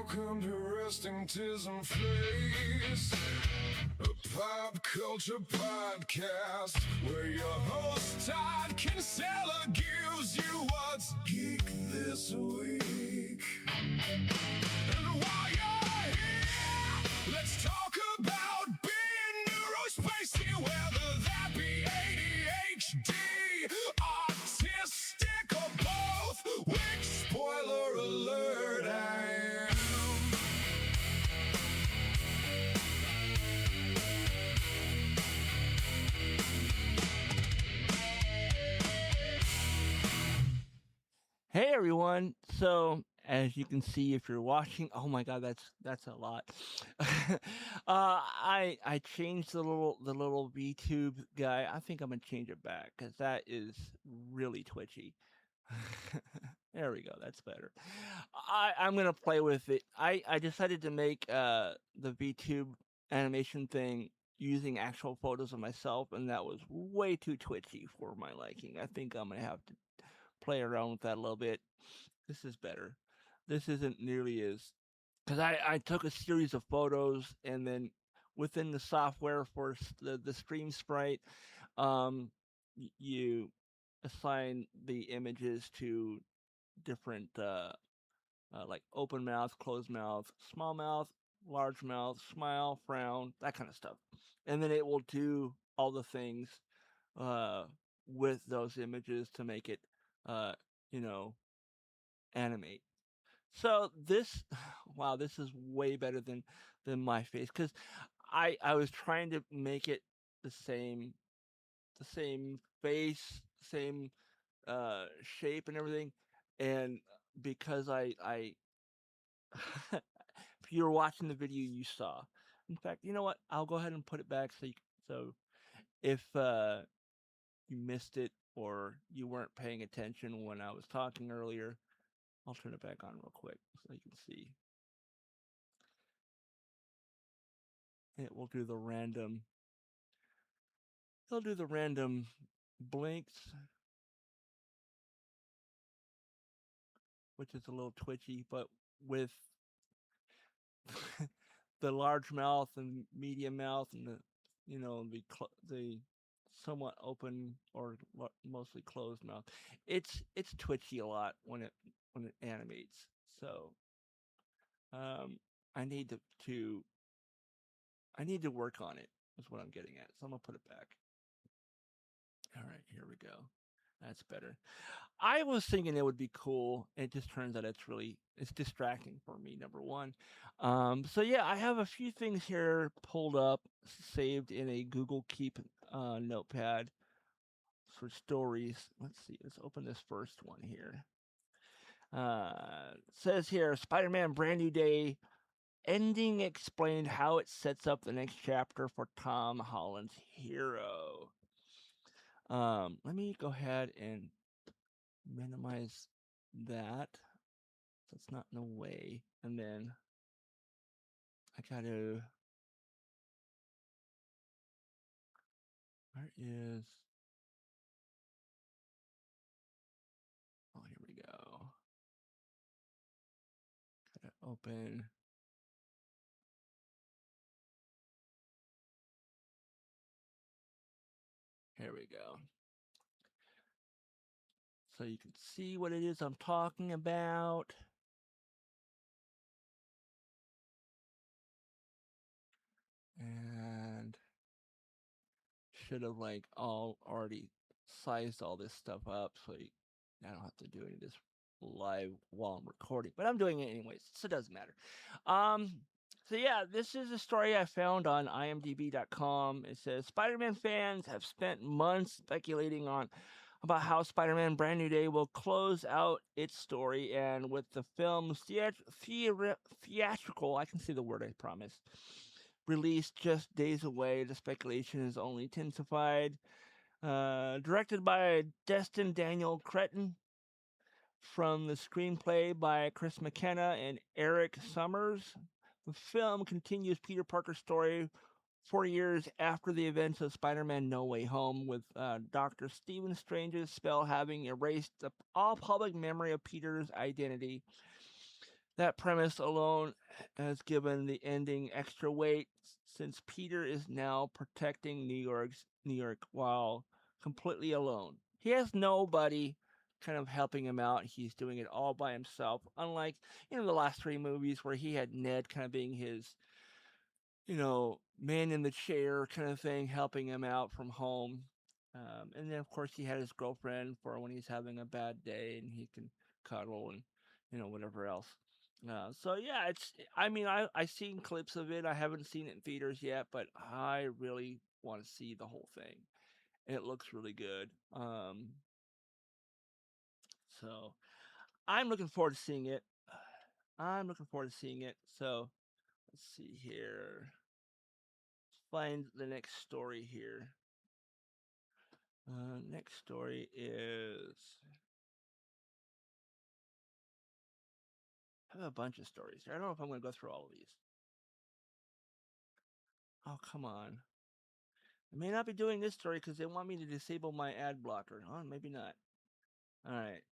Welcome to Resting Tism Face, a pop culture podcast where your host Todd Kinsella gives you what's geek this week. And while you're here, let's talk about being neurospacey, whether that be ADHD, autistic, or both. Which, spoiler alert, I am. Hey everyone! So as you can see, if you're watching, oh my God, that's a lot. I changed the little VTube guy. I think I'm gonna change it back because that is really twitchy. There we go. That's better. I'm gonna play with it. I decided to make the VTube animation thing using actual photos of myself, and that was way too twitchy for my liking. I think I'm gonna have to play around with that a little bit. This is better. This isn't nearly as because I took a series of photos and then within the software for the stream sprite, you assign the images to different like open mouth, closed mouth, small mouth, large mouth, smile, frown, that kind of stuff, and then it will do all the things uh, with those images to make it uh, you know, animate. So this, wow, this is way better than my face because I was trying to make it the same face, same shape and everything, and because I if you were watching the video you saw. In fact, you know what? I'll go ahead and put it back so if you missed it or you weren't paying attention when I was talking earlier, I'll turn it back on real quick so you can see. It will do the random. It'll do the random blinks, which is a little twitchy, but with the large mouth and medium mouth and the somewhat open or mostly closed mouth, it's twitchy a lot when it animates. So I need to I need to work on it. Is what I'm getting at. So I'm gonna put it back. All right, here we go. That's better. I was thinking it would be cool. It just turns out it's distracting for me. Number one. So yeah, I have a few things here pulled up, saved in a Google Keep notepad for stories. Let's see. Let's open this first one here. Says here, Spider-Man Brand New Day ending explained how it sets up the next chapter for Tom Holland's hero. Let me go ahead and minimize that so it's not in the way, and then I gotta, where is, oh, here we go. Gotta open, here we go. So you can see what it is I'm talking about. And should have like already sized all this stuff up so I don't have to do any of this live while I'm recording, but I'm doing it anyways, so it doesn't matter. So yeah, this is a story I found on imdb.com. It says Spider-Man fans have spent months speculating about how Spider-Man Brand New Day will close out its story, and with the film's theatrical, I can see the word, I promise, released just days away, the speculation is only intensified. Directed by Destin Daniel Cretton, from the screenplay by Chris McKenna and Eric Summers, the film continues Peter Parker's story 4 years after the events of Spider-Man No Way Home, with Dr. Stephen Strange's spell having erased all public memory of Peter's identity. That premise alone has given the ending extra weight since Peter is now protecting New York while completely alone. He has nobody kind of helping him out. He's doing it all by himself. Unlike, the last three movies where he had Ned kind of being his, man in the chair kind of thing, helping him out from home. And then, of course, he had his girlfriend for when he's having a bad day and he can cuddle and, whatever else. So yeah, it's. I mean, I seen clips of it. I haven't seen it in theaters yet, but I really want to see the whole thing. It looks really good. So I'm looking forward to seeing it. I'm looking forward to seeing it. So let's see here. Find the next story here. Next story is. I have a bunch of stories here. I don't know if I'm going to go through all of these. Oh, come on. I may not be doing this story because they want me to disable my ad blocker. Oh, maybe not. All right.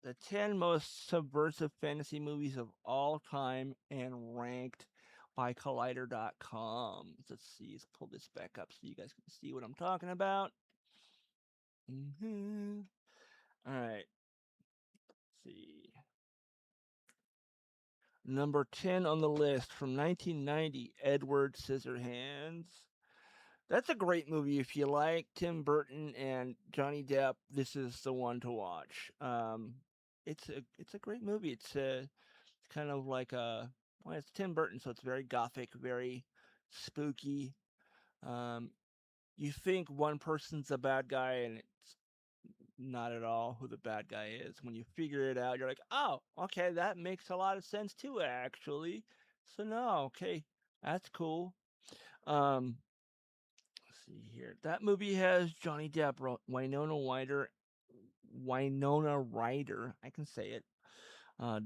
The 10 most subversive fantasy movies of all time and ranked by Collider.com. Let's see. Let's pull this back up so you guys can see what I'm talking about. Mm-hmm. All right. Let's see. Number 10 on the list from 1990, Edward Scissorhands. That's a great movie if you like Tim Burton and Johnny Depp. This is the one to watch. It's a great movie. It's kind of like it's Tim Burton, so it's very gothic, very spooky. Um, you think one person's a bad guy, and it's not at all who the bad guy is. When you figure it out, you're like, oh, okay, that makes a lot of sense too, actually. So no, okay, that's cool. Um, let's see here. That movie has Johnny Depp, Winona Ryder. I can say it.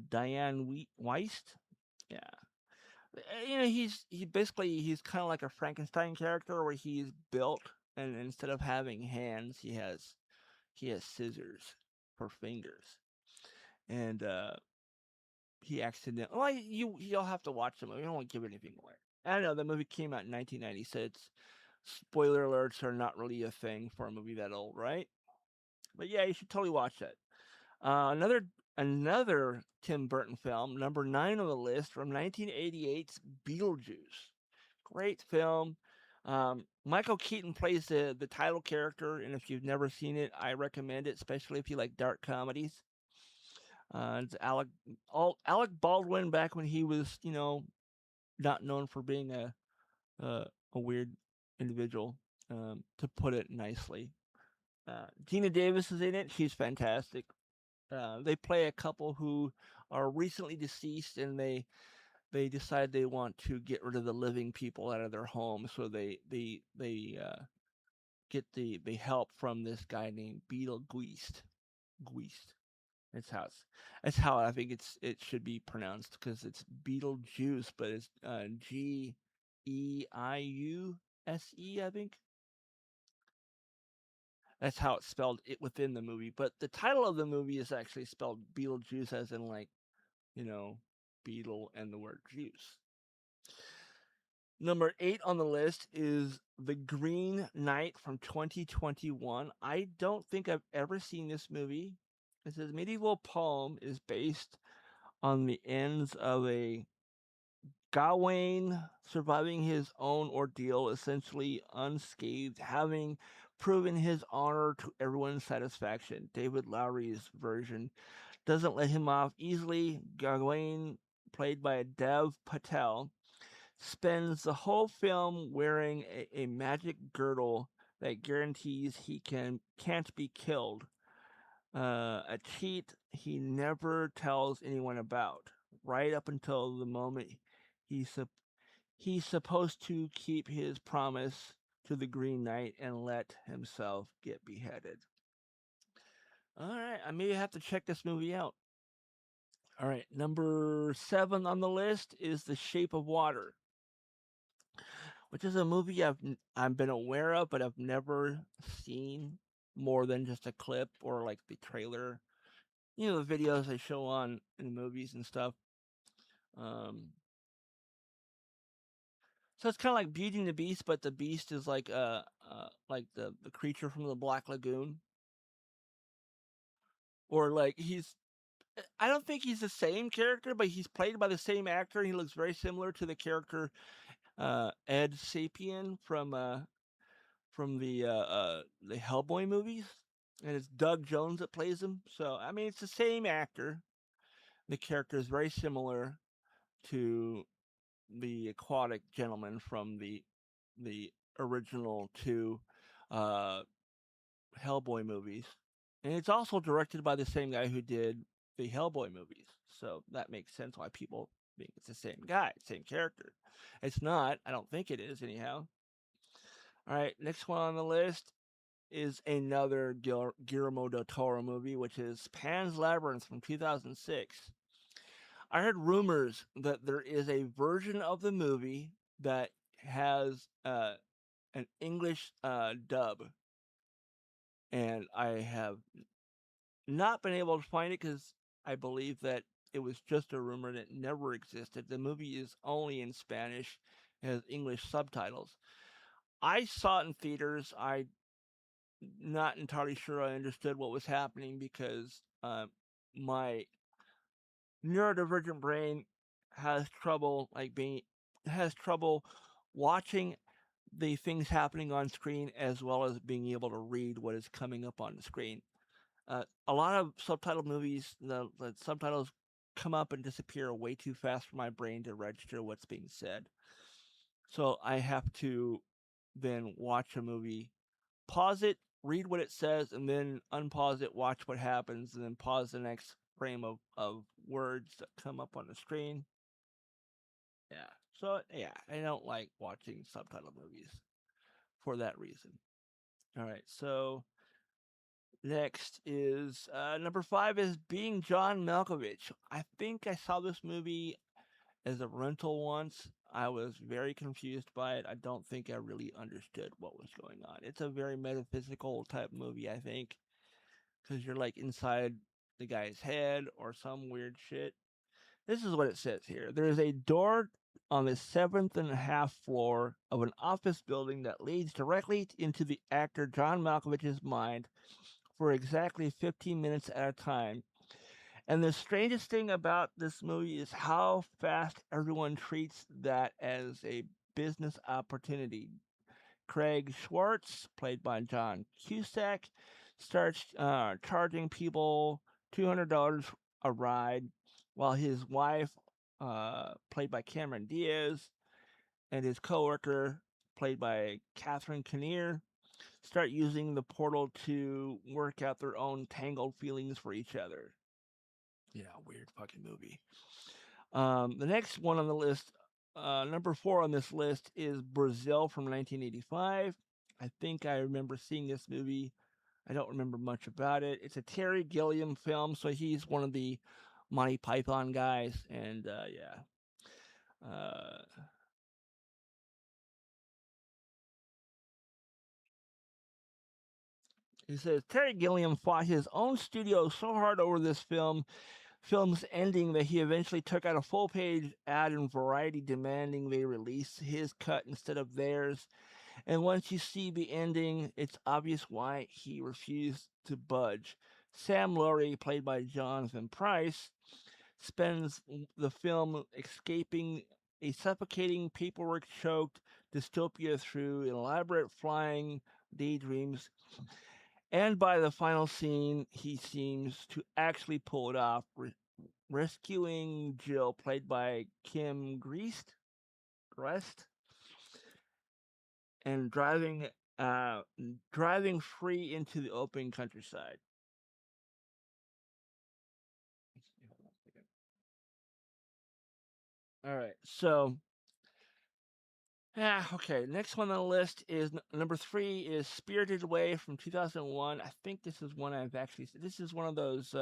Diane Weist. Yeah. He's kind of like a Frankenstein character where he's built, and instead of having hands, he has scissors for fingers, and he accidentally. Well, you'll have to watch the movie. I don't want to give anything away. I know the movie came out in 1990, so it's spoiler alerts are not really a thing for a movie that old, right? But yeah, you should totally watch that. Another Tim Burton film, number 9 on the list from 1988's Beetlejuice. Great film. Michael Keaton plays the title character, and if you've never seen it, I recommend it, especially if you like dark comedies. It's Alec Baldwin back when he was, not known for being a weird individual, to put it nicely. Gina Davis is in it. She's fantastic. They play a couple who are recently deceased, and they decide they want to get rid of the living people out of their home, so they get the help from this guy named Beetle Guist. Guist. That's how I think it should be pronounced because it's Beetlejuice, but it's Geiuse, I think. That's how it's spelled within the movie. But the title of the movie is actually spelled Beetlejuice, as in like, you know, beetle and the word juice. Number 8 on the list is The Green Knight from 2021. I don't think I've ever seen this movie. It says medieval poem is based on the ends of a Gawain surviving his own ordeal essentially unscathed, having proven his honor to everyone's satisfaction. David Lowery's version doesn't let him off easily. Gawain, played by Dev Patel, spends the whole film wearing a magic girdle that guarantees he can't be killed. A cheat he never tells anyone about, right up until the moment he's he's supposed to keep his promise to the Green Knight and let himself get beheaded. All right, I may have to check this movie out. All right, number 7 on the list is The Shape of Water, which is a movie I've been aware of, but I've never seen more than just a clip or like the trailer. The videos they show on in movies and stuff. Um, so it's kind of like Beauty and the Beast, but the Beast is like the creature from the Black Lagoon, or like he's. I don't think he's the same character, but he's played by the same actor. And he looks very similar to the character Ed Sapien from the Hellboy movies, and it's Doug Jones that plays him. So I mean, it's the same actor. The character is very similar to the aquatic gentleman from the original two uh, Hellboy movies, and it's also directed by the same guy who did the Hellboy movies. So that makes sense why people think it's the same guy, same character. It's not. I don't think it is anyhow. All right, next one on the list is another Guillermo del Toro movie, which is Pan's Labyrinth from 2006. I heard rumors that there is a version of the movie that has an English dub, and I have not been able to find it because I believe that it was just a rumor that never existed. The movie is only in Spanish, has English subtitles. I saw it in theaters. I not entirely sure I understood what was happening because my neurodivergent brain has trouble has trouble watching the things happening on screen as well as being able to read what is coming up on the screen. A lot of subtitled movies, the subtitles come up and disappear way too fast for my brain to register what's being said. So I have to then watch a movie, pause it, read what it says, and then unpause it, watch what happens, and then pause the next frame of words that come up on the screen. Yeah. So, yeah, I don't like watching subtitled movies for that reason. All right. So, next is number 5 is Being John Malkovich. I think I saw this movie as a rental once. I was very confused by it. I don't think I really understood what was going on. It's a very metaphysical type movie, I think, because you're like inside the guy's head or some weird shit. This is what it says here. There is a door on the seventh and a half floor of an office building that leads directly into the actor John Malkovich's mind for exactly 15 minutes at a time. And the strangest thing about this movie is how fast everyone treats that as a business opportunity. Craig Schwartz, played by John Cusack, starts charging people $200 a ride, while his wife, played by Cameron Diaz, and his coworker, played by Catherine Kinnear, start using the portal to work out their own tangled feelings for each other. Yeah, weird fucking movie. The next one on the list, number 4 on this list, is Brazil from 1985. I think I remember seeing this movie. I don't remember much about it. It's a Terry Gilliam film, so he's one of the Monty Python guys, and yeah. He says Terry Gilliam fought his own studio so hard over this film's ending that he eventually took out a full-page ad in Variety demanding they release his cut instead of theirs. And once you see the ending, it's obvious why he refused to budge. Sam Laurie, played by Jonathan Pryce, spends the film escaping a suffocating, paperwork choked dystopia through elaborate flying daydreams. And by the final scene, he seems to actually pull it off, rescuing Jill, played by Kim Grest, and driving free into the open countryside. All right, so yeah, okay. Next one on the list is number 3 is Spirited Away from 2001. I think this is one I've actually. This is one of those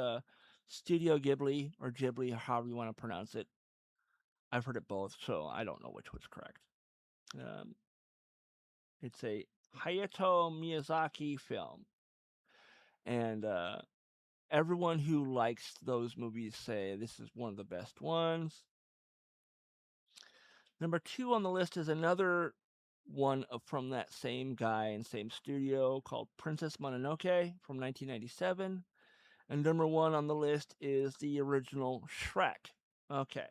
Studio Ghibli or Ghibli, however you want to pronounce it. I've heard it both, so I don't know which was correct. Um, it's a Hayao Miyazaki film, and everyone who likes those movies say this is one of the best ones. Number 2 on the list is another one from that same guy and same studio called Princess Mononoke from 1997. And number 1 on the list is the original Shrek. Okay.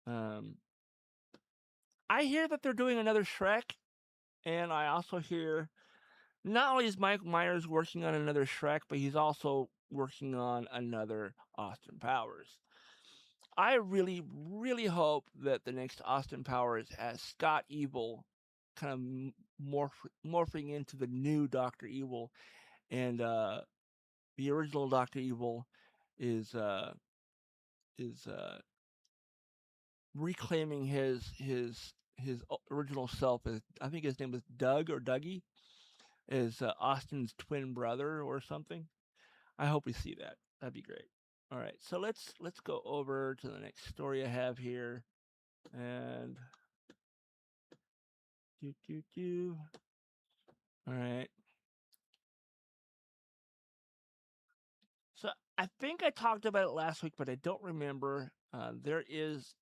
I hear that they're doing another Shrek, and I also hear not only is Mike Myers working on another Shrek, but he's also working on another Austin Powers. I really, really hope that the next Austin Powers has Scott Evil kind of morphing into the new Doctor Evil, and the original Doctor Evil is reclaiming his original self. As I think his name was Doug or Dougie, is Austin's twin brother or something. I hope we see that. That'd be great. All right, so let's go over to the next story I have here, and do. All right. So I think I talked about it last week, but I don't remember. There is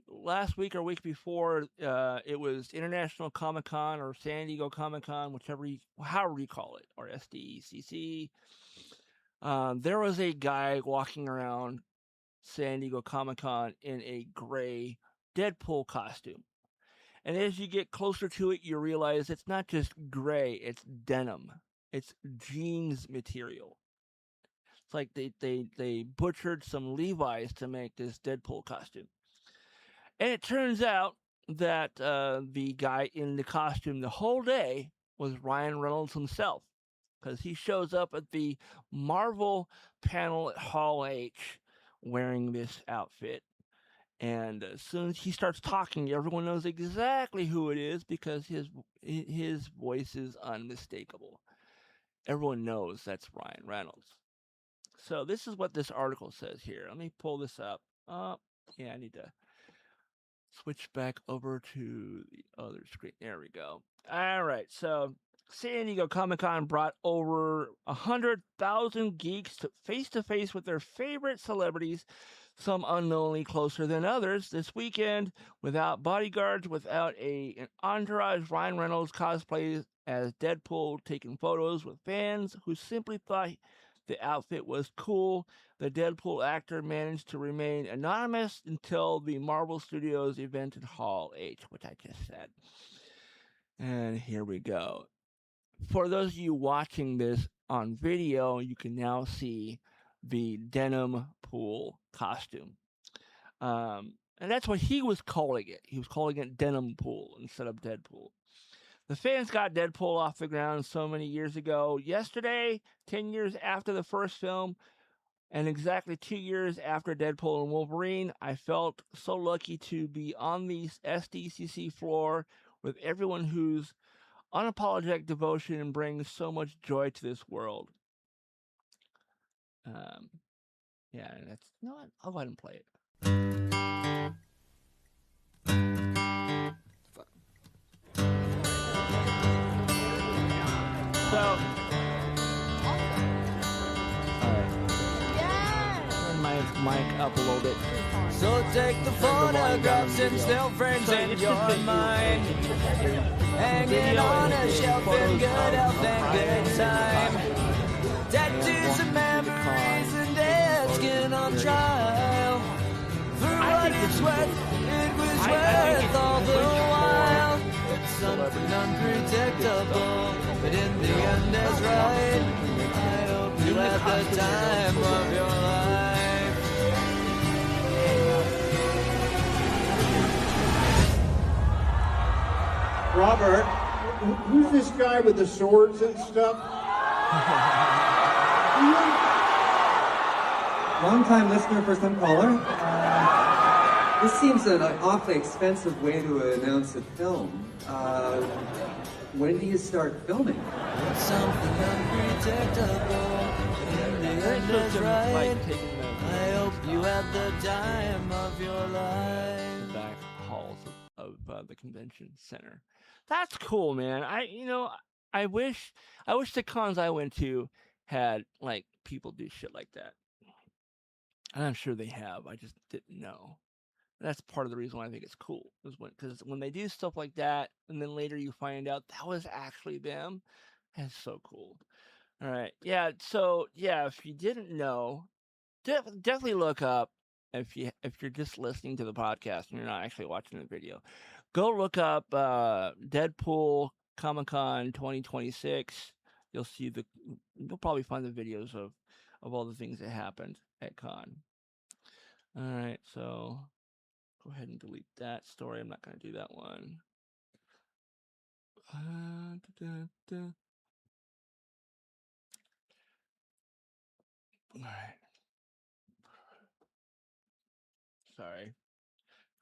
last week or week before, it was International Comic Con or San Diego Comic Con, however you call it, or SDCC. There was a guy walking around San Diego Comic Con in a gray Deadpool costume. And as you get closer to it, you realize it's not just gray, it's denim. It's jeans material. It's like they butchered some Levi's to make this Deadpool costume. And it turns out that the guy in the costume the whole day was Ryan Reynolds himself, because he shows up at the Marvel panel at Hall H wearing this outfit. And as soon as he starts talking, everyone knows exactly who it is because his voice is unmistakable. Everyone knows that's Ryan Reynolds. So this is what this article says here. Let me pull this up. Yeah, I need to switch back over to the other screen. There we go. All right, so San Diego Comic-Con brought over 100,000 geeks face-to-face with their favorite celebrities, some unknowingly closer than others. This weekend, without bodyguards, without an entourage, Ryan Reynolds cosplays as Deadpool, taking photos with fans who simply thought the outfit was cool. The Deadpool actor managed to remain anonymous until the Marvel Studios event at Hall H, which I just said. And here we go. For those of you watching this on video, you can now see the denim pool costume. And that's what he was calling it. He was calling it denim pool instead of Deadpool. The fans got Deadpool off the ground so many years ago. Yesterday, 10 years after the first film, and exactly 2 years after Deadpool and Wolverine, I felt so lucky to be on the SDCC floor with everyone whose unapologetic devotion brings so much joy to this world. Yeah, that's, you know what? I'll go ahead and play it. So, turn my mic up a little bit. So take the photographs and still frames in your mind, hanging on a shelf in good health and good time. Tattoos and memories and dead skin on trial. For what it's worth, it was worth all the while. It's something unpredictable, but in the end it's right. I hope you had the time of your life. Robert, who's this guy with the swords and stuff? Long-time listener, first-time caller. This seems an awfully expensive way to announce a film. When do you start filming? Something unpredictable, in the end is right. I hope you had the time of your life. Back halls of the convention center. That's cool, man. I wish the cons I went to had like people do shit like that. And I'm sure they have. I just didn't know. That's part of the reason why I think it's cool, is because when they do stuff like that, and then later you find out that was actually them, that's so cool. All right, yeah. So yeah, if you didn't know, definitely look up if you're just listening to the podcast and you're not actually watching the video. Go look up Deadpool Comic-Con 2026. You'll probably find the videos of all the things that happened at con. All right, so go ahead and delete that story. I'm not going to do that one. All right. Sorry.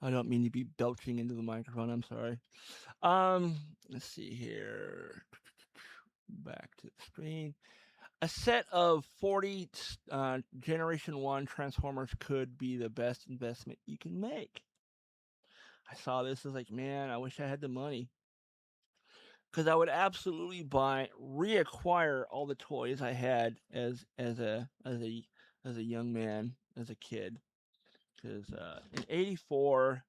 I don't mean to be belching into the microphone. I'm sorry. Let's see here. Back to the screen. A set of 40 Generation 1 Transformers could be the best investment you can make. I saw this, I was like, man, I wish I had the money. Because I would absolutely reacquire all the toys I had as a young man, as a kid. Because in '84,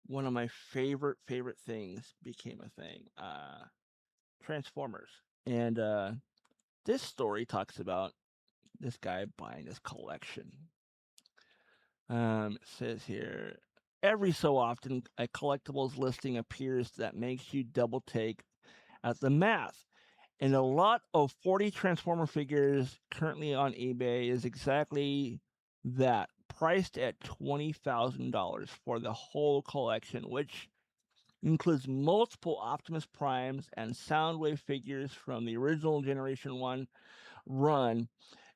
one of my favorite things became a thing. Transformers. And this story talks about this guy buying this collection. It says here, every so often a collectibles listing appears that makes you double take at the math. And a lot of 40 Transformer figures currently on eBay is exactly that, priced at $20,000 for the whole collection, which includes multiple Optimus Primes and Soundwave figures from the original Generation 1 run.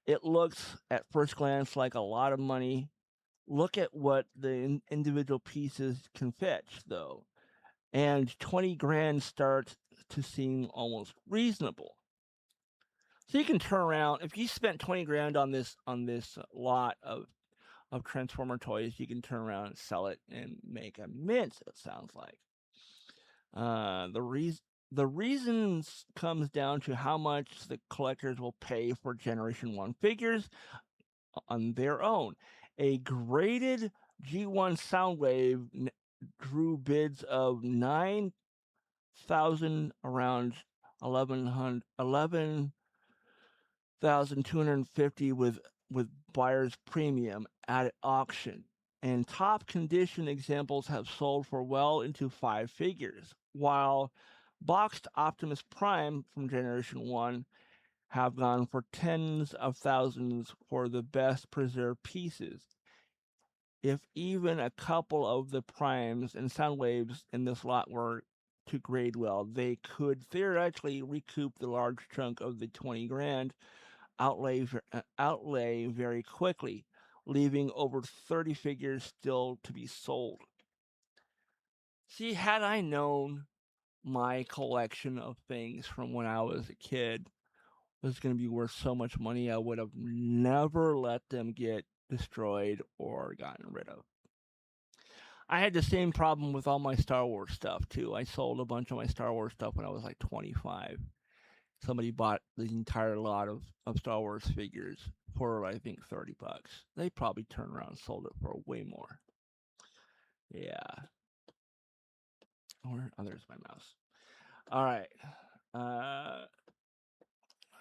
It looks at first glance like a lot of money. Look at what the individual pieces can fetch, though. And 20 grand starts to seem almost reasonable. So you can turn around, if you spent 20 grand on this lot of Transformer toys, you can turn around and sell it and make a mint, it sounds like. The reasons comes down to how much the collectors will pay for Generation 1 figures on their own. A graded G1 Soundwave drew bids of 9,000, around 11,250 with buyer's premium at auction. And top condition examples have sold for well into 5 figures, while boxed Optimus Prime from Generation 1 have gone for tens of thousands for the best preserved pieces. If even a couple of the Primes and Soundwaves in this lot were to grade well, they could theoretically recoup the large chunk of the 20 grand outlay very quickly, leaving over 30 figures still to be sold. See, had I known my collection of things from when I was a kid was going to be worth so much money, I would have never let them get destroyed or gotten rid of. I had the same problem with all my Star Wars stuff, too. I sold a bunch of my Star Wars stuff when I was like 25. Somebody bought the entire lot of Star Wars figures for, I think, $30. They probably turned around and sold it for way more. Yeah. Oh, there's my mouse. All right.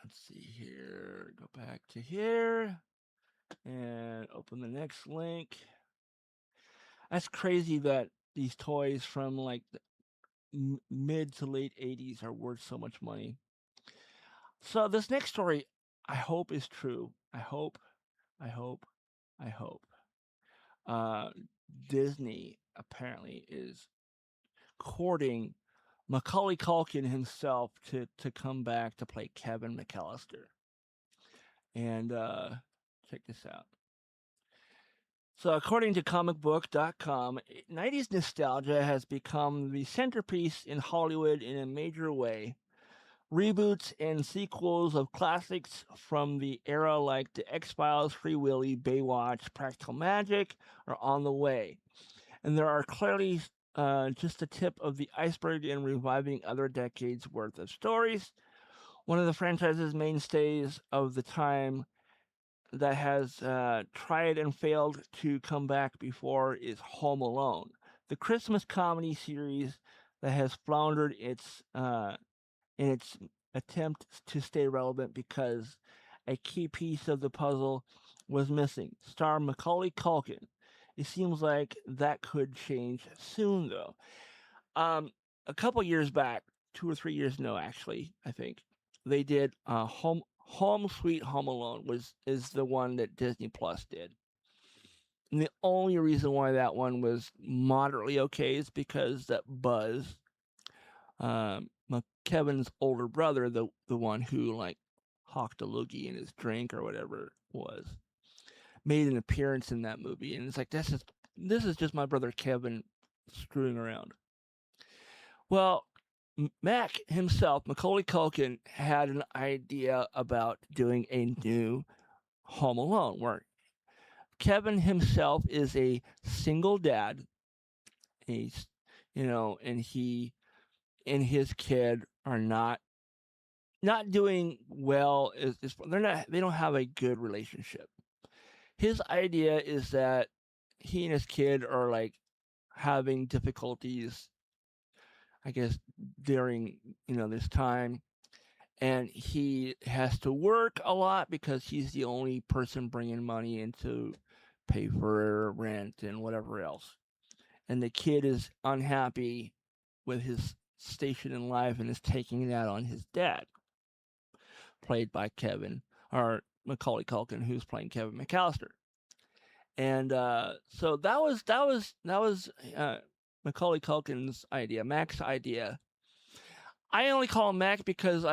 Let's see here. Go back to here and open the next link. That's crazy that these toys from like the mid to late 80s are worth so much money. So this next story, I hope is true. I hope. Disney apparently is courting Macaulay Culkin himself to come back to play Kevin McAllister. And check this out. So according to comicbook.com, 90s nostalgia has become the centerpiece in Hollywood in a major way. Reboots and sequels of classics from the era like The X-Files, Free Willy, Baywatch, Practical Magic are on the way. And there are clearly just the tip of the iceberg in reviving other decades worth of stories. One of the franchise's mainstays of the time that has tried and failed to come back before is Home Alone, the Christmas comedy series that has floundered in its attempt to stay relevant because a key piece of the puzzle was missing. Star Macaulay Culkin. It seems like that could change soon, though. A couple years back, 2 or 3 years, no, actually, I think they did Home Sweet Home Alone is the one that Disney Plus did. And the only reason why that one was moderately okay is because that Buzz, Kevin's older brother, the one who like hawked a loogie in his drink or whatever it was, made an appearance in that movie, and it's like this is just my brother Kevin screwing around. Well, Mac himself, Macaulay Culkin, had an idea about doing a new Home Alone where Kevin himself is a single dad. He's, and he and his kid are not doing well. They don't have a good relationship. His idea is that he and his kid are like having difficulties, I guess, during this time, and he has to work a lot because he's the only person bringing money in to pay for rent and whatever else. And the kid is unhappy with his station in life and is taking that on his dad, played by Macaulay Culkin, who's playing Kevin McAllister. And so that was Macaulay Culkin's idea, Mac's idea. I only call him Mac because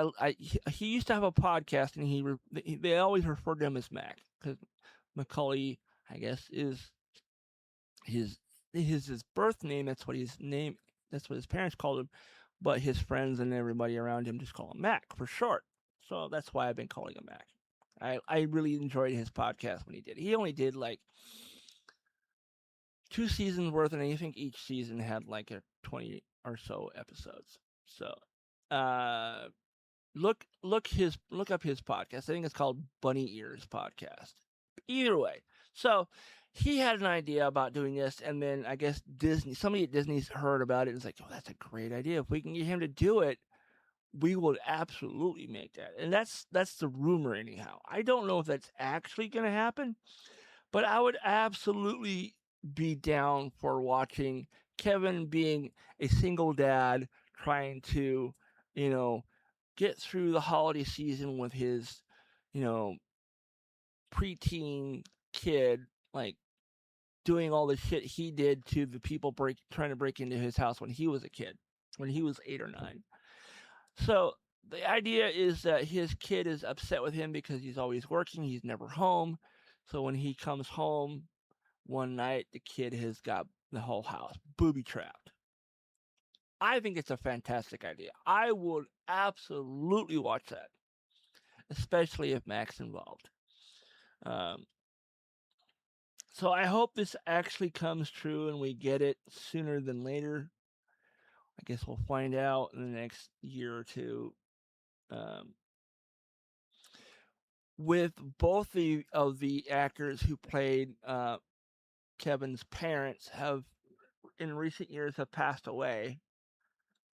he used to have a podcast, and they always referred to him as Mac because Macaulay, I guess, is his birth name. That's what his name. That's what his parents called him, but his friends and everybody around him just call him Mac for short. So that's why I've been calling him Mac. I really enjoyed his podcast when he did. He only did like 2 seasons worth, and I think each season had like 20 or so episodes. So, look up his podcast. I think it's called Bunny Ears Podcast. Either way, so he had an idea about doing this, and then I guess somebody at Disney's heard about it and was like, "Oh, that's a great idea. If we can get him to do it, we will absolutely make that." And that's the rumor anyhow. I don't know if that's actually going to happen, but I would absolutely be down for watching Kevin being a single dad trying to, get through the holiday season with his, preteen kid, like doing all the shit he did to the people trying to break into his house when he was a kid, when he was 8 or 9. So the idea is that his kid is upset with him because he's always working, he's never home. So when he comes home one night, the kid has got the whole house booby trapped. I think it's a fantastic idea. I would absolutely watch that, especially if Mac's involved. So I hope this actually comes true and we get it sooner than later. I guess we'll find out in the next year or two. With both of the actors who played Kevin's parents have in recent years have passed away.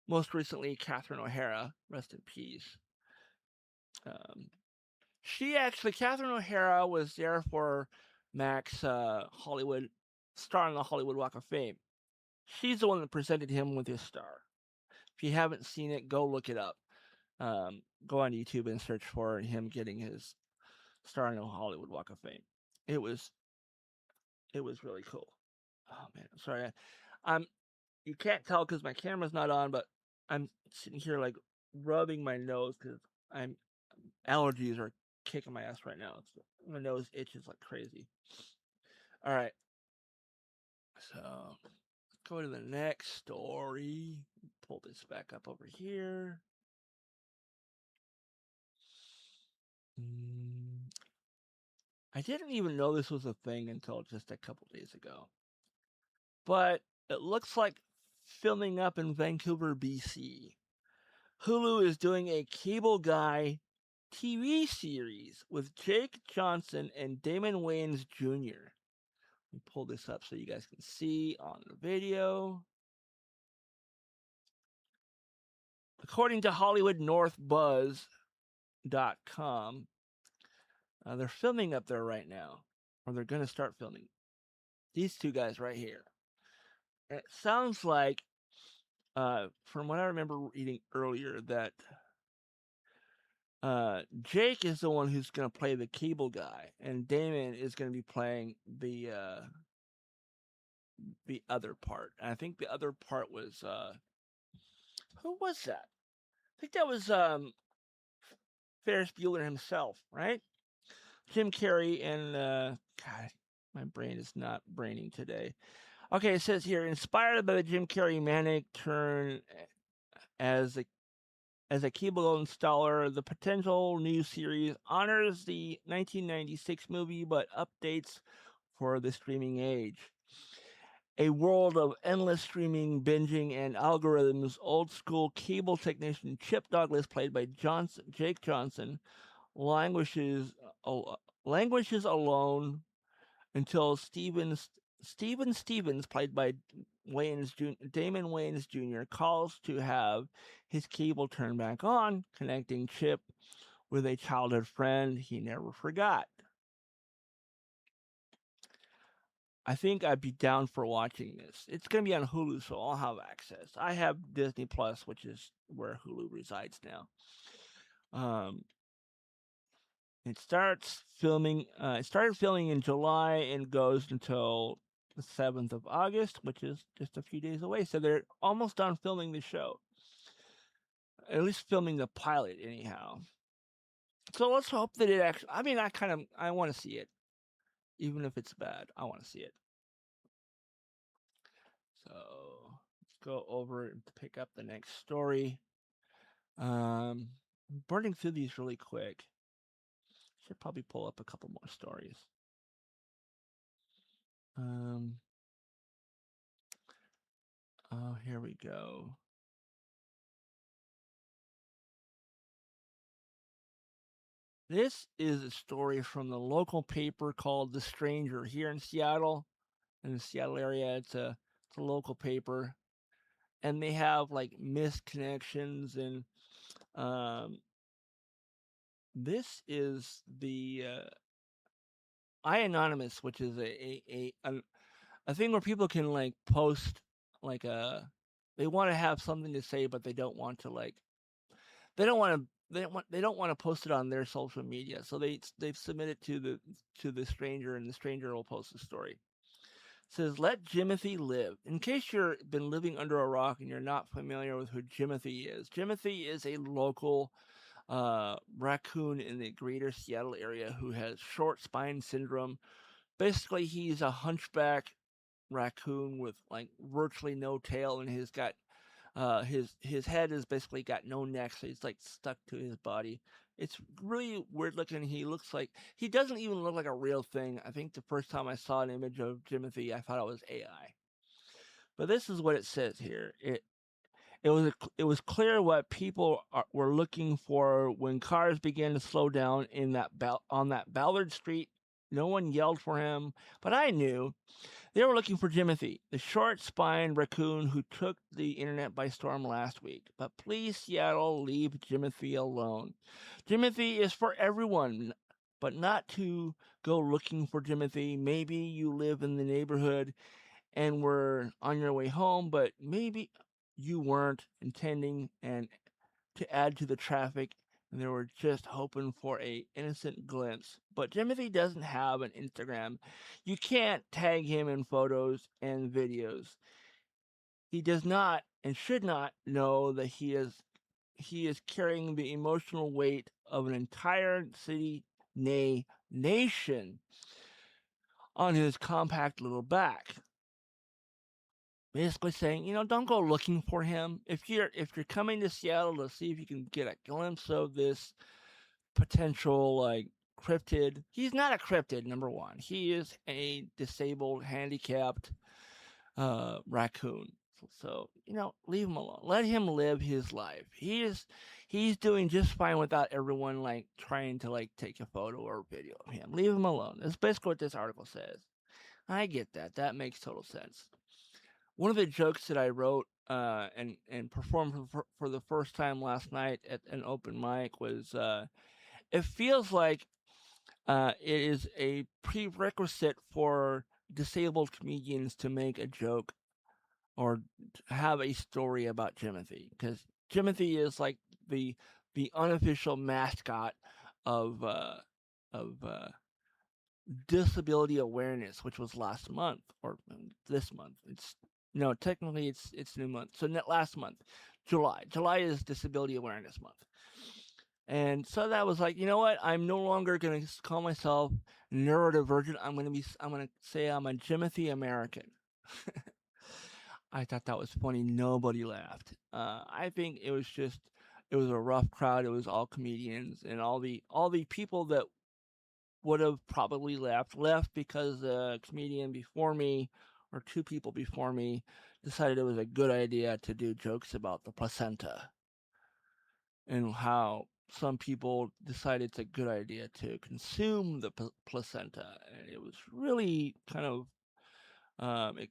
Most recently, Catherine O'Hara, rest in peace. Catherine O'Hara was there for Mac's Hollywood star on the Hollywood Walk of Fame. She's the one that presented him with his star. If you haven't seen it, go look it up. Go on YouTube and search for him getting his star on the Hollywood Walk of Fame. It was really cool. Oh man, I'm sorry. You can't tell because my camera's not on, but I'm sitting here like rubbing my nose because allergies are kicking my ass right now. My nose itches like crazy. All right, so let's go to the next story. Pull this back up over here. I didn't even know this was a thing until just a couple days ago. But it looks like filming up in Vancouver, BC. Hulu is doing a cable guy TV series with Jake Johnson and Damon Wayans Jr. Let me pull this up so you guys can see on the video. According to HollywoodNorthBuzz.com, they're filming up there right now, or they're going to start filming. These two guys right here. It sounds like, from what I remember reading earlier, that Jake is the one who's going to play the cable guy, and Damon is going to be playing the other part. And I think the other part was who was that? I think that was Ferris Bueller himself, right? Jim Carrey and God, my brain is not braining today. Okay, it says here, inspired by the Jim Carrey manic turn as a cable installer, the potential new series honors the 1996 movie but updates for the streaming age. A world of endless streaming, binging, and algorithms, old school cable technician Chip Douglas, played by Jake Johnson, languishes alone until Steven Stevens, played by Damon Wayans Jr., calls to have his cable turned back on, connecting Chip with a childhood friend he never forgot. I think I'd be down for watching this. It's going to be on Hulu, so I'll have access. I have Disney Plus, which is where Hulu resides now. It started filming in July and goes until the 7th of August, which is just a few days away. So they're almost done filming the show. At least filming the pilot, anyhow. So let's hope that it actually... I mean, I want to see it. Even if it's bad, I want to see it. So let's go over and pick up the next story. Burning through these really quick. Should probably pull up a couple more stories. Oh, here we go. This is a story from the local paper called The Stranger here in Seattle. In the Seattle area, it's a local paper. And they have like missed connections, and this is the iAnonymous, which is a thing where people can like post like they want to have something to say, but they don't want to they don't want to post it on their social media. So they've submitted to the Stranger, and the Stranger will post the story. It says, "Let Jimothy live." In case you've been living under a rock and you're not familiar with who Jimothy is a local raccoon in the greater Seattle area who has short spine syndrome. Basically, he's a hunchback raccoon with like virtually no tail, and he's got his head has basically got no neck, so he's like stuck to his body. It's really weird looking. He doesn't even look like a real thing. I think the first time I saw an image of Jimothy, I thought it was AI. But this is what it says here. It was clear what people were looking for when cars began to slow down on that Ballard Street. No one yelled for him, but I knew. They were looking for Jimothy, the short-spined raccoon who took the internet by storm last week. But please, Seattle, leave Jimothy alone. Jimothy is for everyone, but not to go looking for Jimothy. Maybe you live in the neighborhood and were on your way home, but maybe you weren't intending and to add to the traffic, and they were just hoping for a innocent glimpse. But Jimothy doesn't have an Instagram. You can't tag him in photos and videos. He does not and should not know that he is carrying the emotional weight of an entire city, nay, nation, on his compact little back. Basically saying, don't go looking for him. If you're coming to Seattle to see if you can get a glimpse of this potential cryptid, he's not a cryptid. Number one, he is a disabled, handicapped raccoon. So, leave him alone. Let him live his life. He's doing just fine without everyone like trying to like take a photo or video of him. Leave him alone. That's basically what this article says. I get that. That makes total sense. One of the jokes that I wrote and performed for the first time last night at an open mic was it feels like it is a prerequisite for disabled comedians to make a joke or have a story about Jimothy, because Jimothy is like the unofficial mascot of disability awareness, which was last month or this month. It's no, technically it's new month. So last month, July. July is Disability Awareness Month. And so that was like, you know what? I'm no longer going to call myself neurodivergent. I'm going to say I'm a Jimothy American. I thought that was funny. Nobody laughed. I think it was a rough crowd. It was all comedians, and all the people that would have probably left because a comedian before me or two people before me decided it was a good idea to do jokes about the placenta, and how some people decided it's a good idea to consume the placenta. And it was really kind of,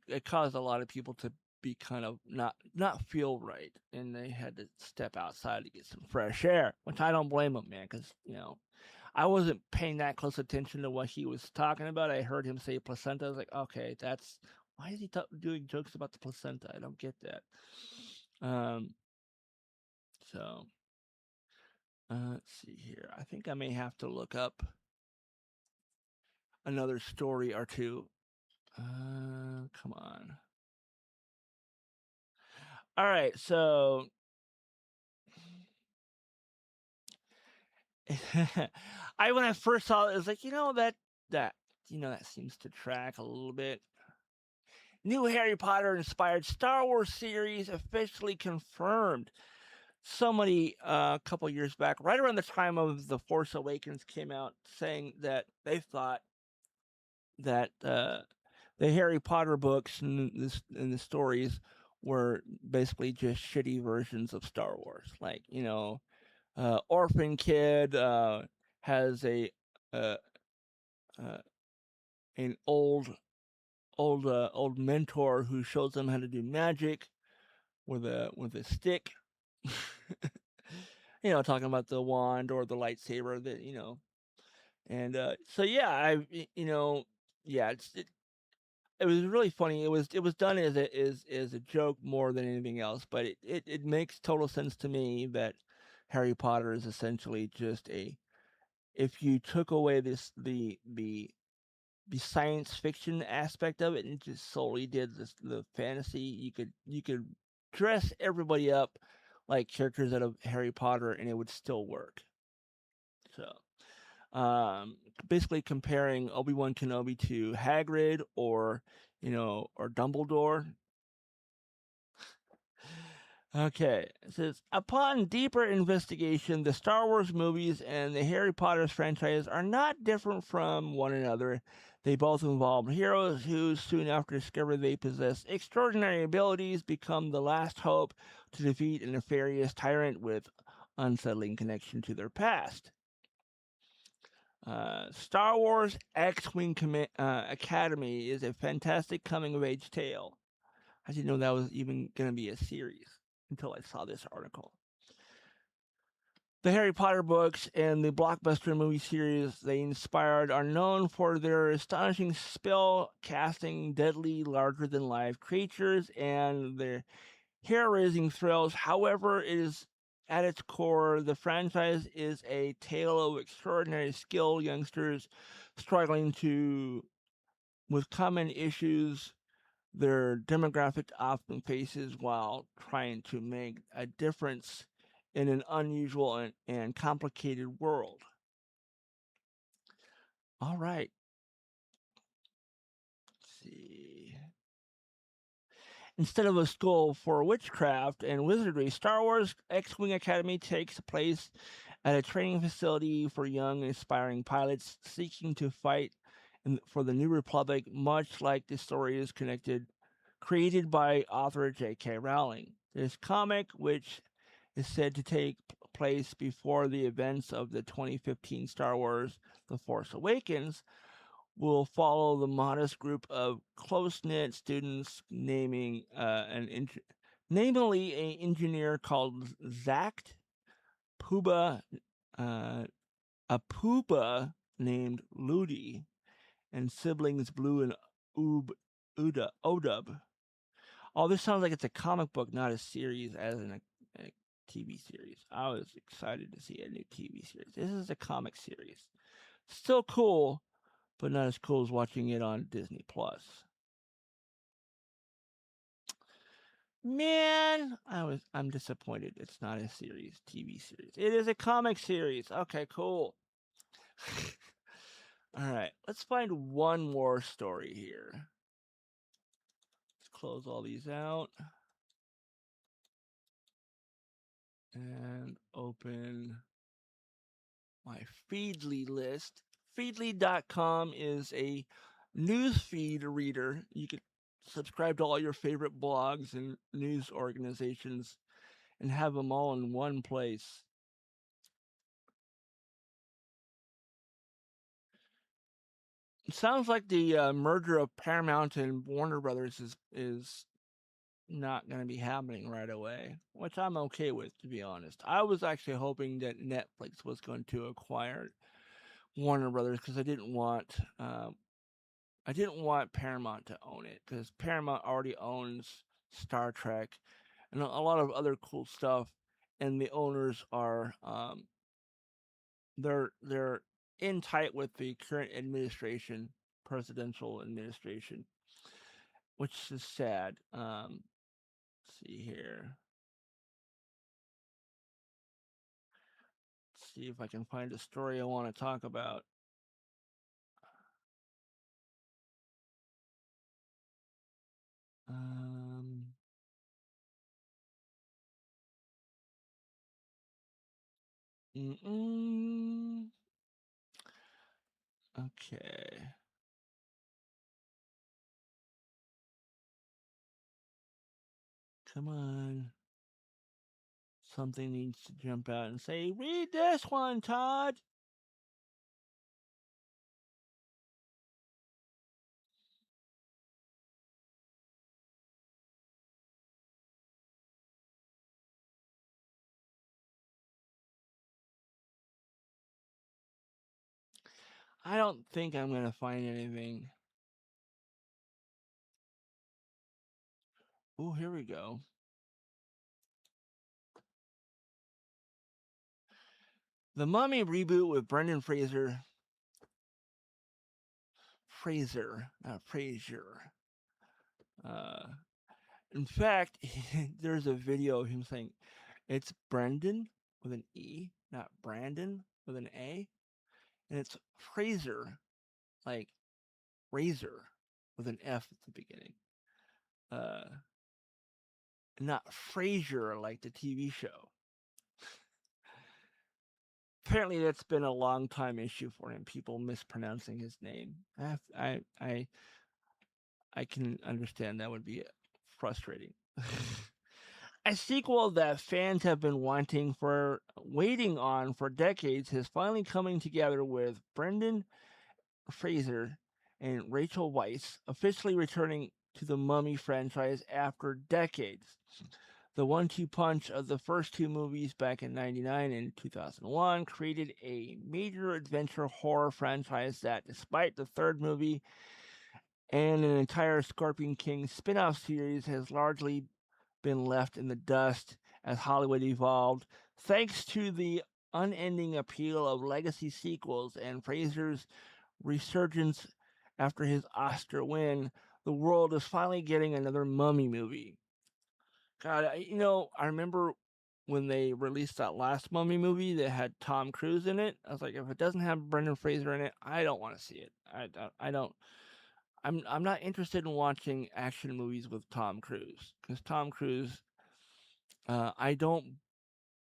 it caused a lot of people to be kind of not feel right, and they had to step outside to get some fresh air, which I don't blame them, man, because, I wasn't paying that close attention to what he was talking about. I heard him say placenta. I was like, okay, why is he doing jokes about the placenta? I don't get that. So let's see here. I think I may have to look up another story or two. Come on. All right, so when I first saw it, it was like, that seems to track a little bit. New Harry Potter inspired Star Wars series officially confirmed. Somebody a couple years back, right around the time of The Force Awakens came out, saying that they thought that the Harry Potter books and the stories were basically just shitty versions of Star Wars. Like, orphan kid has an old mentor who shows them how to do magic with a stick. Talking about the wand or the lightsaber that, and so yeah, it was really funny. It was done as a joke more than anything else, but it makes total sense to me that Harry Potter is essentially just if you took away the science fiction aspect of it and just solely did the fantasy, you could dress everybody up like characters out of Harry Potter and it would still work. So basically comparing Obi-Wan Kenobi to Hagrid or Dumbledore. Okay, it says, upon deeper investigation, the Star Wars movies and the Harry Potter franchise are not different from one another. They both involve heroes who, soon after discover they possess extraordinary abilities, become the last hope to defeat a nefarious tyrant with unsettling connection to their past. Star Wars X-Wing Academy is a fantastic coming-of-age tale. I didn't know that was even going to be a series until I saw this article. The Harry Potter books and the blockbuster movie series they inspired are known for their astonishing spell casting, deadly, larger-than-life creatures, and their hair-raising thrills. However, it is at its core, the franchise is a tale of extraordinary skill, youngsters struggling with common issues their demographic often faces while trying to make a difference in an unusual and complicated world. All right. Let's see. Instead of a school for witchcraft and wizardry, Star Wars X-Wing Academy takes place at a training facility for young and aspiring pilots seeking to fight for the New Republic, much like the story is connected created by author J.K. Rowling. This comic, which is said to take place before the events of the 2015 Star Wars The Force Awakens, will follow the modest group of close-knit students namely an engineer called Zacht, Puba, a Puba named Ludi, and siblings Blue and Odub. Oh, this sounds like it's a comic book, not a series, as in a TV series. I was excited to see a new TV series. This is a comic series. Still cool, but not as cool as watching it on Disney Plus. Man, I'm disappointed. It's not a series, TV series. It is a comic series. Okay, cool. All right, let's find one more story here. Let's close all these out and open my Feedly list. Feedly.com is a newsfeed reader. You can subscribe to all your favorite blogs and news organizations and have them all in one place. It sounds like the merger of Paramount and Warner Brothers is not going to be happening right away, which I'm okay with, to be honest. I was actually hoping that Netflix was going to acquire Warner Brothers because I didn't want Paramount to own it, because Paramount already owns Star Trek and a lot of other cool stuff, and the owners are they're in tight with the current presidential administration, which is sad. Let's see here. Let's see if I can find a story I want to talk about. Okay. Come on. Something needs to jump out and say, read this one, Todd. I don't think I'm going to find anything. Oh, here we go. The Mummy reboot with Brendan Fraser. Not Fraser. In fact, there's a video of him saying, it's Brendan with an E, not Brandon with an A. And it's Fraser, like razor with an F at the beginning. Not Frasier like the TV show. Apparently that's been a long time issue for him, people mispronouncing his name. I can understand that would be frustrating. A sequel that fans have been waiting on for decades is finally coming together, with Brendan Fraser and Rachel Weisz officially returning to the Mummy franchise after decades. The 1-2 punch of the first two movies back in 1999 and 2001 created a major adventure horror franchise that, despite the third movie and an entire Scorpion King spin-off series, has largely been left in the dust as Hollywood evolved. Thanks to the unending appeal of legacy sequels and Fraser's resurgence after his Oscar win, the world is finally getting another Mummy movie. God, I remember when they released that last Mummy movie that had Tom Cruise in it. I was like, if it doesn't have Brendan Fraser in it, I don't want to see it. I don't. I'm not interested in watching action movies with Tom Cruise, because Tom Cruise, I don't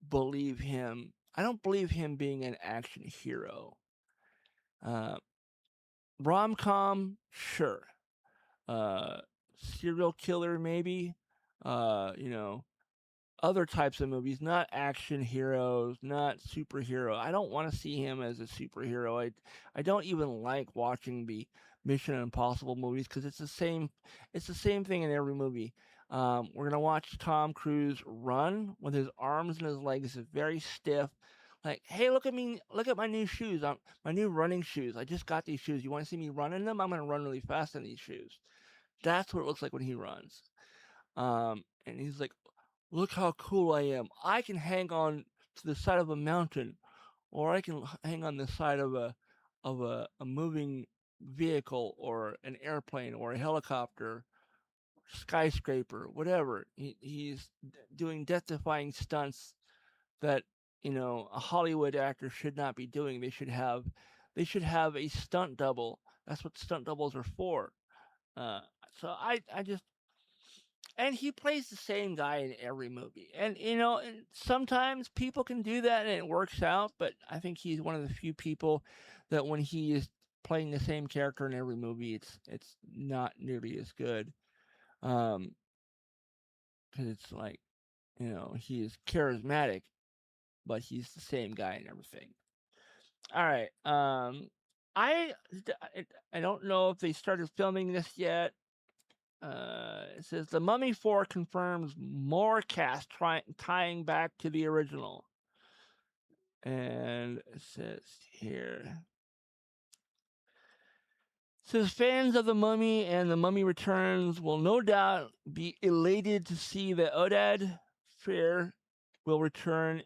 believe him. I don't believe him being an action hero. Rom-com, sure. serial killer, maybe. You know, other types of movies, not action heroes, not superhero. I don't want to see him as a superhero. I don't even like watching the Mission Impossible movies because it's the same thing in every movie. We're gonna watch Tom Cruise run with his arms and his legs very stiff. Like, hey, look at me! Look at my new shoes. My new running shoes. I just got these shoes. You want to see me run in them? I'm gonna run really fast in these shoes. That's what it looks like when he runs. And he's like, look how cool I am. I can hang on to the side of a mountain, or I can hang on the side of a moving vehicle, or an airplane, or a helicopter, skyscraper, whatever. He's doing death-defying stunts that a Hollywood actor should not be doing. They should have a stunt double. That's what stunt doubles are for. Uh, so I just and he plays the same guy in every movie. And and sometimes people can do that and it works out, but I think he's one of the few people that when he is playing the same character in every movie, it's not nearly as good. Because it's like, he is charismatic, but he's the same guy and everything. All right. I I don't know if they started filming this yet. It says The Mummy 4 confirms more cast tying back to the original. And it says here. It says fans of The Mummy and The Mummy Returns will no doubt be elated to see that Oded Fehr will return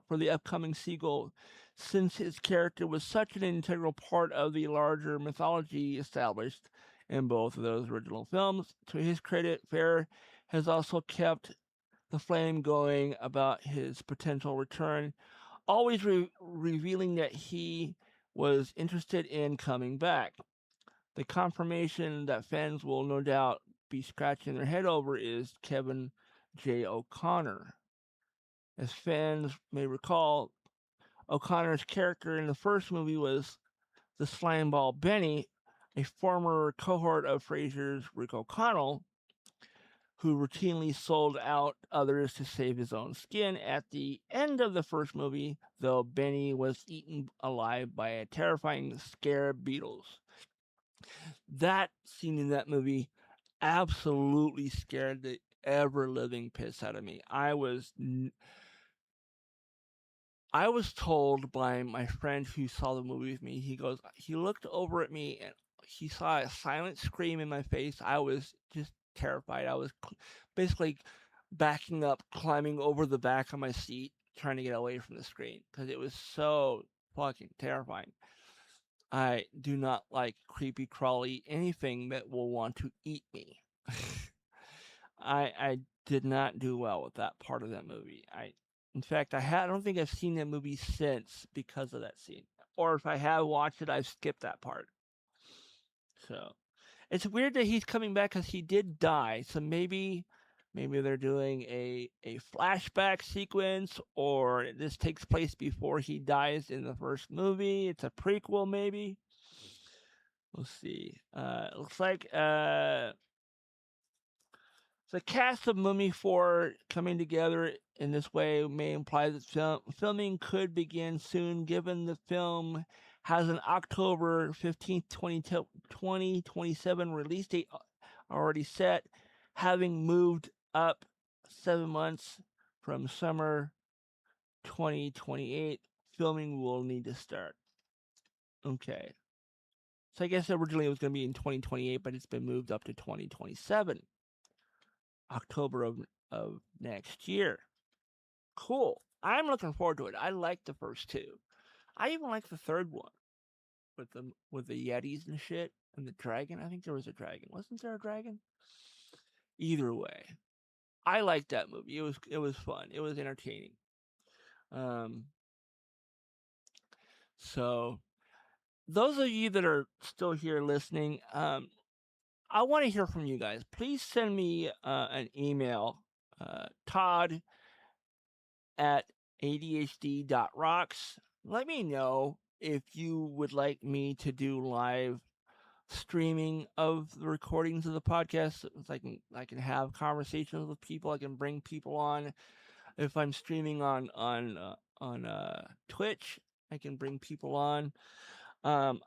for the upcoming sequel, since his character was such an integral part of the larger mythology established in both of those original films. To his credit, Fehr has also kept the flame going about his potential return, always revealing that he was interested in coming back. The confirmation that fans will no doubt be scratching their head over is Kevin J. O'Connor. As fans may recall, O'Connor's character in the first movie was the slimeball Benny, a former cohort of Fraser's Rick O'Connell, who routinely sold out others to save his own skin. At the end of the first movie, though, Benny was eaten alive by a terrifying scarab beetles. That scene in that movie absolutely scared the ever-living piss out of me. I was told by my friend who saw the movie with me, he looked over at me and he saw a silent scream in my face. I was just terrified. I was basically backing up, climbing over the back of my seat, trying to get away from the screen because it was so fucking terrifying. I do not like creepy crawly anything that will want to eat me. I did not do well with that part of that movie. In fact, I don't think I've seen that movie since because of that scene. Or if I have watched it, I've skipped that part. So it's weird that he's coming back because he did die. So maybe they're doing a flashback sequence, or this takes place before he dies in the first movie. It's a prequel, maybe. We'll see. It looks like the cast of Mummy 4 coming together in this way may imply that filming could begin soon, given the film has an October 15th, 2027 release date already set, having moved up 7 months from summer 2028. Filming will need to start. Okay. So I guess originally it was going to be in 2028, but it's been moved up to 2027. October of next year. Cool. I'm looking forward to it. I like the first two. I even like the third one with the Yetis and shit and the dragon. I think there was a dragon. Wasn't there a dragon? Either way, I liked that movie. It was fun. It was entertaining. So those of you that are still here listening, I want to hear from you guys. Please send me an email, Todd at ADHD.rocks. Let me know if you would like me to do live streaming of the recordings of the podcast. So I can have conversations with people. I can bring people on. If I'm streaming on Twitch, I can bring people on. Um,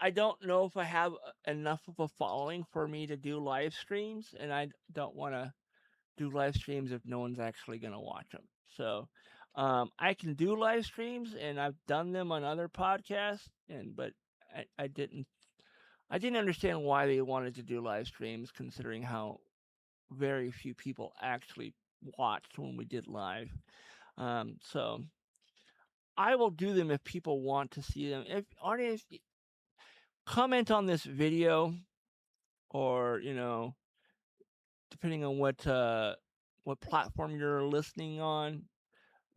I don't know if I have enough of a following for me to do live streams, and I don't want to do live streams if no one's actually going to watch them. So I can do live streams, and I've done them on other podcasts, but I didn't understand why they wanted to do live streams, considering how very few people actually watched when we did live. So I will do them if people want to see them. If audience comment on this video, or depending on what platform you're listening on.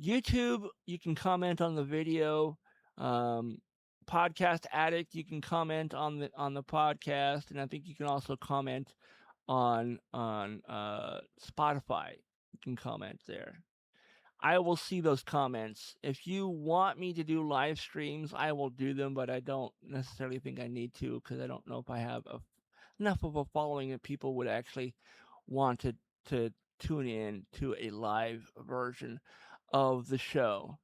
YouTube, you can comment on the video. Podcast Addict, you can comment on the podcast, and I think you can also comment on Spotify. You can comment there. I will see those comments. If you want me to do live streams, I will do them, but I don't necessarily think I need to, because I don't know if I have enough of a following that people would actually want to tune in to a live version of the show.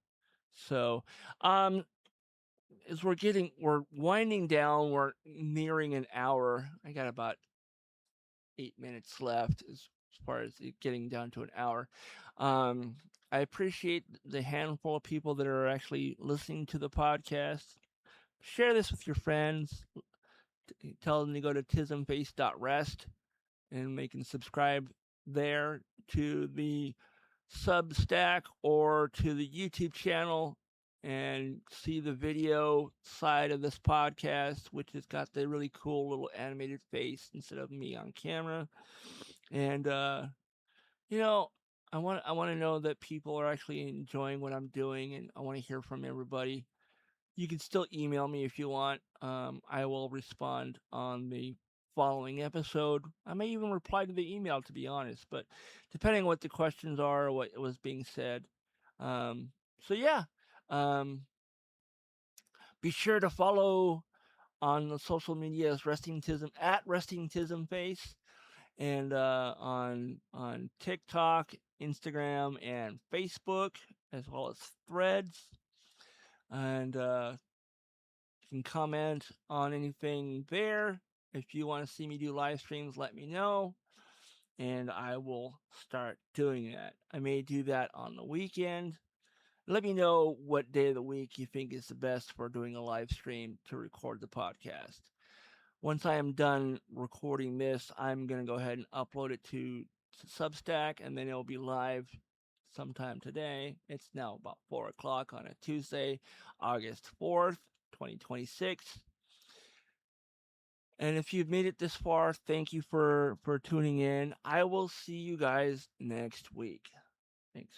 So, as we're winding down, we're nearing an hour. I got about 8 minutes left as far as it getting down to an hour. I appreciate the handful of people that are actually listening to the podcast. Share this with your friends. Tell them to go to tismface.rest, and they can subscribe there to the Substack or to the YouTube channel and see the video side of this podcast, which has got the really cool little animated face instead of me on camera. And I want to know that people are actually enjoying what I'm doing, and I want to hear from everybody. You can still email me if you want. I will respond on the following episode. I may even reply to the email, to be honest, but depending on what the questions are or what was being said. So yeah, be sure to follow on the social media as Resting Tism at Resting Tism Face, and on TikTok, Instagram, and Facebook, as well as Threads. And you can comment on anything there. If you want to see me do live streams, let me know, and I will start doing that. I may do that on the weekend. Let me know what day of the week you think is the best for doing a live stream to record the podcast. Once I am done recording this, I'm going to go ahead and upload it to Substack, and then it'll be live sometime today. It's now about 4 o'clock on a Tuesday, August 4th, 2026. And if you've made it this far, thank you for tuning in. I will see you guys next week. Thanks.